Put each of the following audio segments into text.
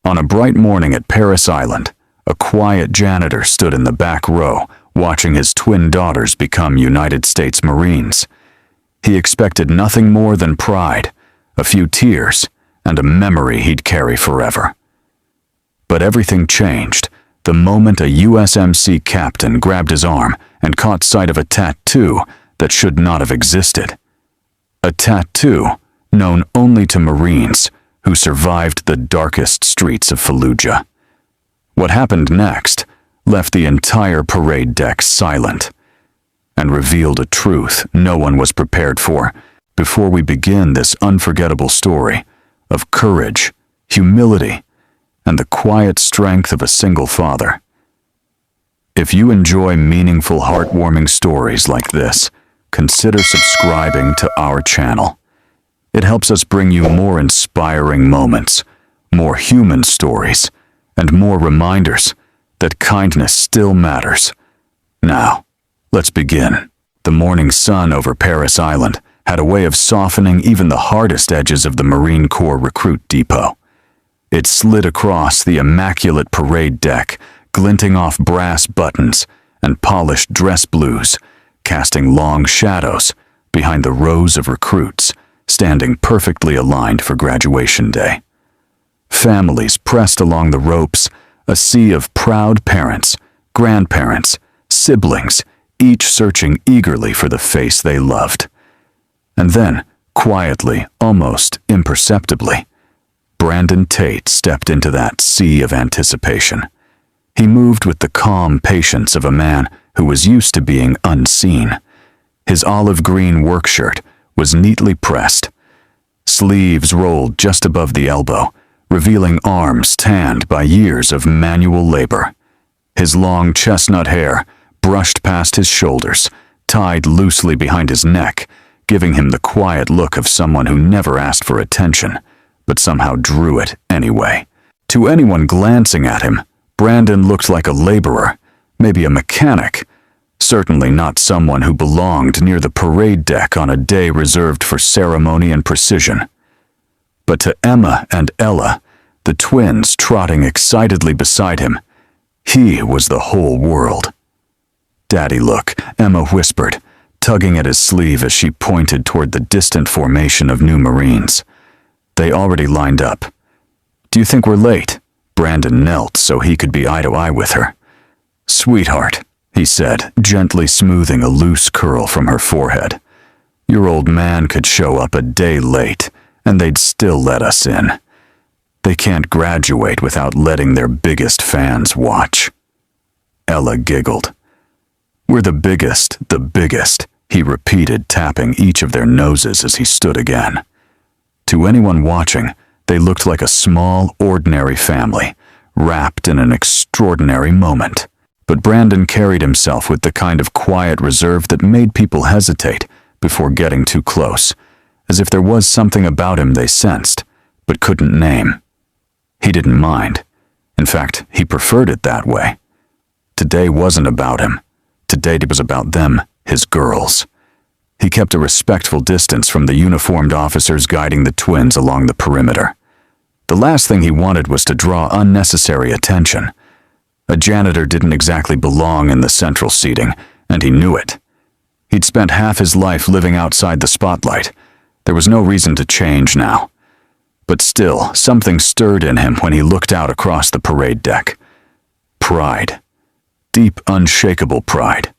On a bright morning at Paris Island, a quiet janitor stood in the back row, watching his twin daughters become United States Marines. He expected nothing more than pride, a few tears, and a memory he'd carry forever. But everything changed the moment a USMC captain grabbed his arm and caught sight of a tattoo that should not have existed. A tattoo known only to Marines who survived the darkest streets of Fallujah. What happened next left the entire parade deck silent and revealed a truth no one was prepared for before we begin this unforgettable story of courage, humility, and the quiet strength of a single father. If you enjoy meaningful, heartwarming stories like this, consider subscribing to our channel. It helps us bring you more inspiring moments, more human stories, and more reminders that kindness still matters. Now, let's begin. The morning sun over Paris Island had a way of softening even the hardest edges of the Marine Corps recruit depot. It slid across the immaculate parade deck, glinting off brass buttons and polished dress blues, casting long shadows behind the rows of recruits standing perfectly aligned for graduation day. Families pressed along the ropes, a sea of proud parents, grandparents, siblings, each searching eagerly for the face they loved. And then, quietly, almost imperceptibly, Brandon Tate stepped into that sea of anticipation. He moved with the calm patience of a man who was used to being unseen. His olive green work shirt was neatly pressed, sleeves rolled just above the elbow, revealing arms tanned by years of manual labor. His long chestnut hair brushed past his shoulders, tied loosely behind his neck, giving him the quiet look of someone who never asked for attention, but somehow drew it anyway. To anyone glancing at him, Brandon looked like a laborer, maybe a mechanic, certainly not someone who belonged near the parade deck on a day reserved for ceremony and precision. But to Emma and Ella, the twins trotting excitedly beside him, he was the whole world. "Daddy, look," Emma whispered, tugging at his sleeve as she pointed toward the distant formation of new Marines. They already lined up. "Do you think we're late?" Brandon knelt so he could be eye to eye with her. "Sweetheart," he said, gently smoothing a loose curl from her forehead. "Your old man could show up a day late, and they'd still let us in. They can't graduate without letting their biggest fans watch." Ella giggled. "We're the biggest, he repeated, tapping each of their noses as he stood again. To anyone watching, they looked like a small, ordinary family, wrapped in an extraordinary moment. But Brandon carried himself with the kind of quiet reserve that made people hesitate before getting too close, as if there was something about him they sensed, but couldn't name. He didn't mind. In fact, he preferred it that way. Today wasn't about him. Today it was about them, his girls. He kept a respectful distance from the uniformed officers guiding the twins along the perimeter. The last thing he wanted was to draw unnecessary attention. A janitor didn't exactly belong in the central seating, and he knew it. He'd spent half his life living outside the spotlight. There was no reason to change now. But still, something stirred in him when he looked out across the parade deck. Pride. Deep, unshakable pride.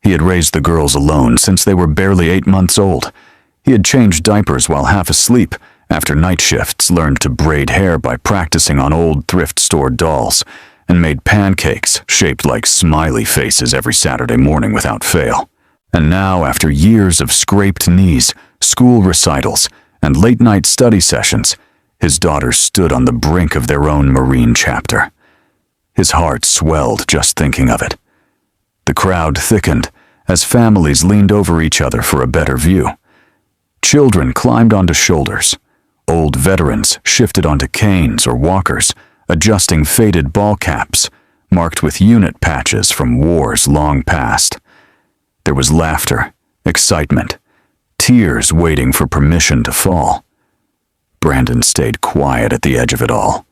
He had raised the girls alone since they were barely 8 months old. He had changed diapers while half asleep, after night shifts, learned to braid hair by practicing on old thrift store dolls, and made pancakes shaped like smiley faces every Saturday morning without fail. And now, after years of scraped knees, school recitals, and late-night study sessions, his daughters stood on the brink of their own Marine chapter. His heart swelled just thinking of it. The crowd thickened as families leaned over each other for a better view. Children climbed onto shoulders. Old veterans shifted onto canes or walkers, adjusting faded ball caps, marked with unit patches from wars long past. There was laughter, excitement, tears waiting for permission to fall. Brandon stayed quiet at the edge of it all.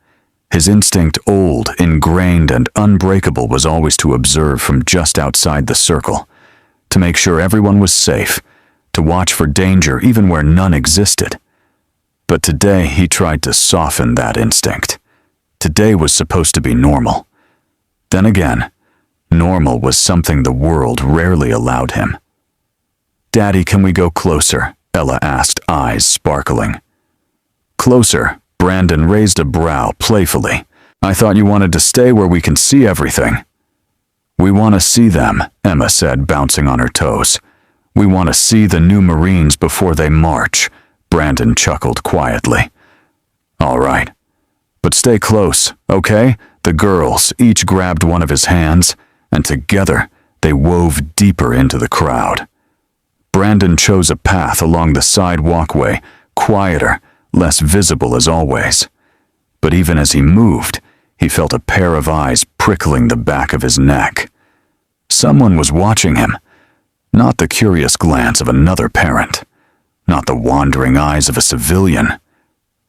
His instinct, old, ingrained, and unbreakable, was always to observe from just outside the circle, to make sure everyone was safe, to watch for danger even where none existed. But today he tried to soften that instinct. Today was supposed to be normal. Then again, normal was something the world rarely allowed him. "Daddy, can we go closer?" Ella asked, eyes sparkling. "Closer?" Brandon raised a brow playfully. "I thought you wanted to stay where we can see everything." "We want to see them," Emma said, bouncing on her toes. "We want to see the new Marines before they march," Brandon chuckled quietly. "All right. But stay close, okay?" The girls each grabbed one of his hands, and together they wove deeper into the crowd. Brandon chose a path along the side walkway, quieter, less visible as always. But even as he moved, he felt a pair of eyes prickling the back of his neck. Someone was watching him, not the curious glance of another parent, not the wandering eyes of a civilian.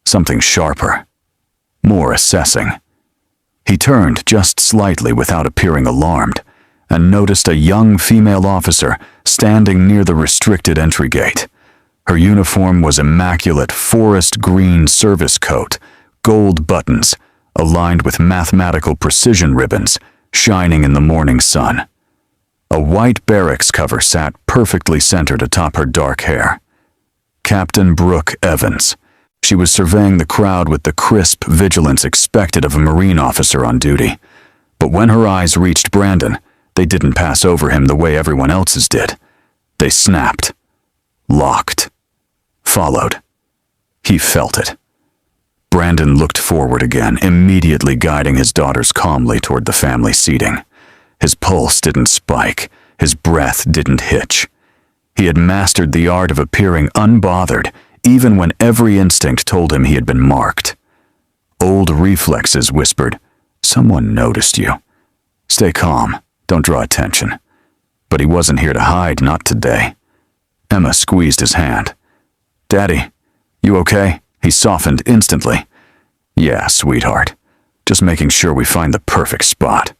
Something sharper, more assessing. He turned just slightly without appearing alarmed, and noticed a young female officer standing near the restricted entry gate. Her uniform was immaculate forest green service coat, gold buttons, aligned with mathematical precision ribbons, shining in the morning sun. A white barracks cover sat perfectly centered atop her dark hair. Captain Brooke Evans. She was surveying the crowd with the crisp vigilance expected of a Marine officer on duty. But when her eyes reached Brandon, they didn't pass over him the way everyone else's did. They snapped, locked, followed. He felt it. Brandon looked forward again, immediately guiding his daughters calmly toward the family seating. His pulse didn't spike, his breath didn't hitch. He had mastered the art of appearing unbothered, even when every instinct told him he had been marked. Old reflexes whispered, "Someone noticed you. Stay calm, don't draw attention." But he wasn't here to hide, not today. Emma squeezed his hand. "Daddy, you okay?" He softened instantly. "Yeah, sweetheart. Just making sure we find the perfect spot."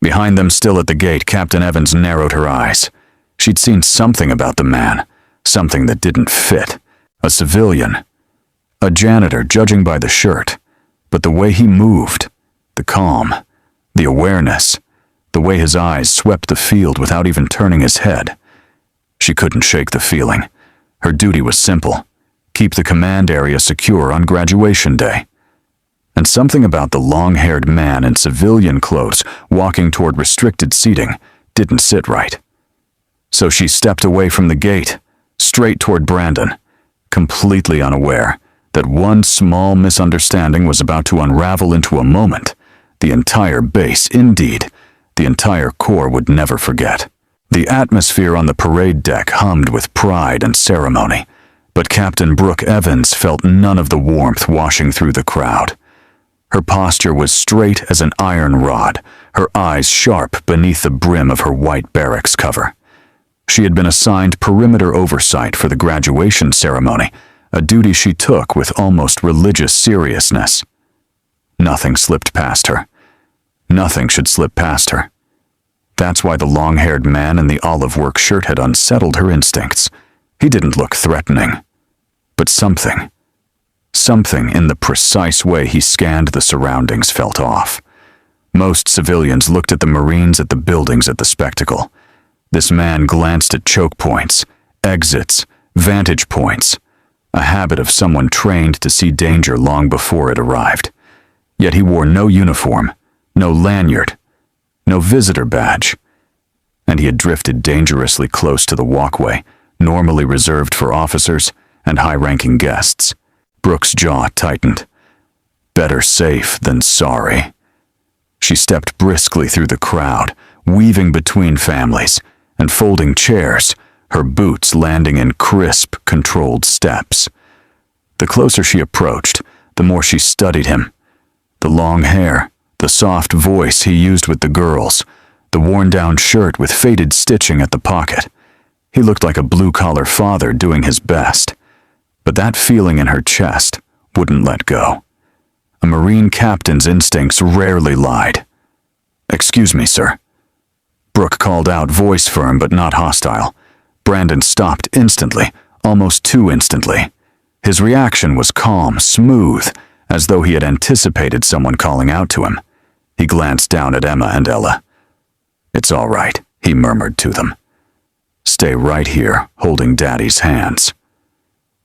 Behind them, still at the gate, Captain Evans narrowed her eyes. She'd seen something about the man, something that didn't fit. A civilian. A janitor, judging by the shirt. But the way he moved, the calm, the awareness, the way his eyes swept the field without even turning his head. She couldn't shake the feeling. Her duty was simple. Keep the command area secure on graduation day. And something about the long-haired man in civilian clothes walking toward restricted seating didn't sit right. So she stepped away from the gate, straight toward Brandon, completely unaware that one small misunderstanding was about to unravel into a moment the entire base, indeed, the entire Corps would never forget. The atmosphere on the parade deck hummed with pride and ceremony, but Captain Brooke Evans felt none of the warmth washing through the crowd. Her posture was straight as an iron rod, her eyes sharp beneath the brim of her white barracks cover. She had been assigned perimeter oversight for the graduation ceremony, a duty she took with almost religious seriousness. Nothing slipped past her. Nothing should slip past her. That's why the long-haired man in the olive work shirt had unsettled her instincts. He didn't look threatening, but something in the precise way he scanned the surroundings felt off. Most civilians looked at the Marines, at the buildings, at the spectacle. This man glanced at choke points, exits, vantage points, a habit of someone trained to see danger long before it arrived. Yet he wore no uniform, no lanyard, no visitor badge, and he had drifted dangerously close to the walkway, normally reserved for officers and high-ranking guests. Brooke's jaw tightened. Better safe than sorry. She stepped briskly through the crowd, weaving between families and folding chairs, her boots landing in crisp, controlled steps. The closer she approached, the more she studied him. The long hair, the soft voice he used with the girls, the worn-down shirt with faded stitching at the pocket. He looked like a blue-collar father doing his best. But that feeling in her chest wouldn't let go. A Marine captain's instincts rarely lied. "Excuse me, sir." Brooke called out, voice firm but not hostile. Brandon stopped instantly, almost too instantly. His reaction was calm, smooth, as though he had anticipated someone calling out to him. He glanced down at Emma and Ella. "It's all right," he murmured to them. "Stay right here, holding Daddy's hands."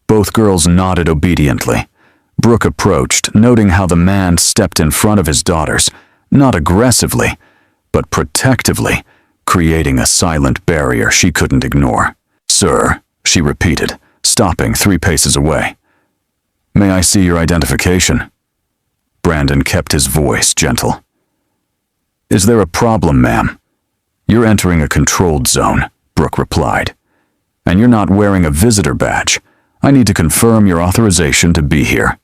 Both girls nodded obediently. Brooke approached, noting how the man stepped in front of his daughters, not aggressively, but protectively, creating a silent barrier she couldn't ignore. "Sir," she repeated, stopping 3 paces away. "May I see your identification?" Brandon kept his voice gentle. "Is there a problem, ma'am?" "You're entering a controlled zone," Brooke replied. "And you're not wearing a visitor badge. I need to confirm your authorization to be here."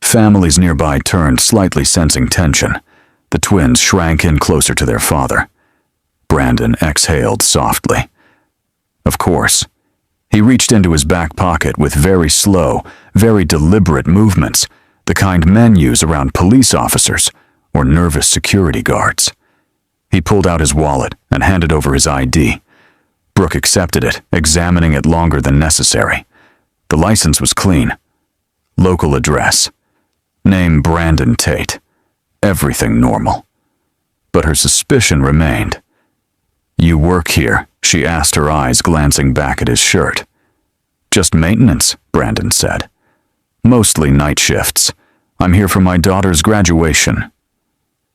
Families nearby turned, slightly sensing tension. The twins shrank in closer to their father. Brandon exhaled softly. Of course. He reached into his back pocket with very slow, very deliberate movements, the kind men use around police officers or nervous security guards. He pulled out his wallet and handed over his ID. Brooke accepted it, examining it longer than necessary. The license was clean. Local address. Name Brandon Tate. Everything normal. But her suspicion remained. "You work here?" she asked, her eyes glancing back at his shirt. "Just maintenance," Brandon said. "Mostly night shifts. I'm here for my daughter's graduation."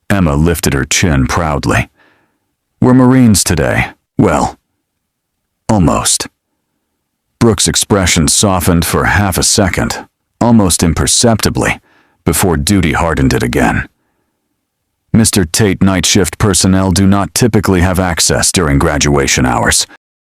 Emma lifted her chin proudly. "We're Marines today. Well, almost." Brooke's expression softened for half a second, almost imperceptibly, before duty hardened it again. "Mr. Tate, night shift personnel do not typically have access during graduation hours.